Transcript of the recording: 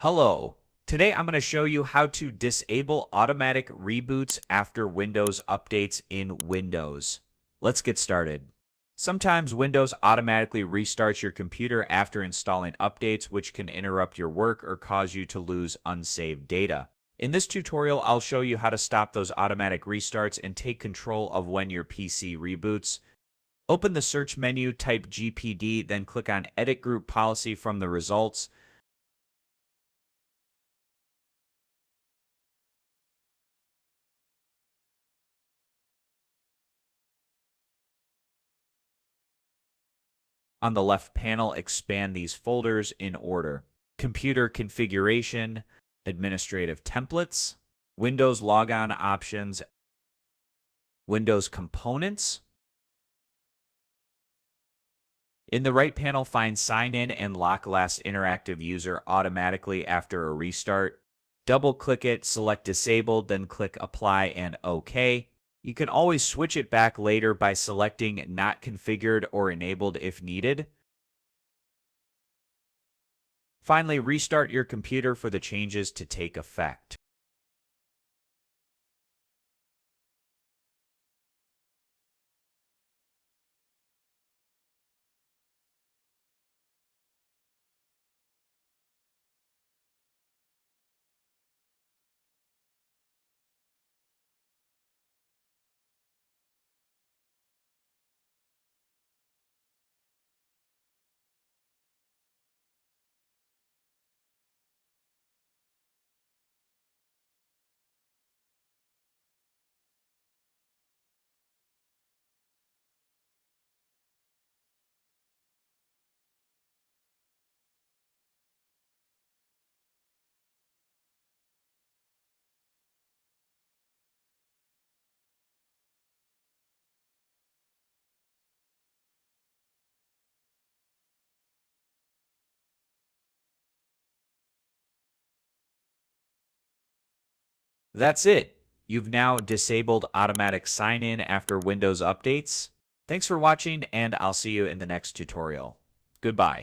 Hello. Today I'm going to show you how to disable automatic reboots after Windows updates in Windows. Let's get started. Sometimes Windows automatically restarts your computer after installing updates, which can interrupt your work or cause you to lose unsaved data. In this tutorial, I'll show you how to stop those automatic restarts and take control of when your PC reboots. Open the search menu, type GPD, then click on Edit Group Policy from the results. On the left panel, expand these folders in order: Computer Configuration, Administrative Templates, Windows Logon Options, Windows Components. In the right panel, find Sign In and Lock Last Interactive User automatically after a restart. Double-click it, select Disabled, then click Apply and OK. You can always switch it back later by selecting Not Configured or Enabled if needed. Finally, restart your computer for the changes to take effect. That's it. You've now disabled automatic sign-in after Windows updates. Thanks for watching, and I'll see you in the next tutorial. Goodbye.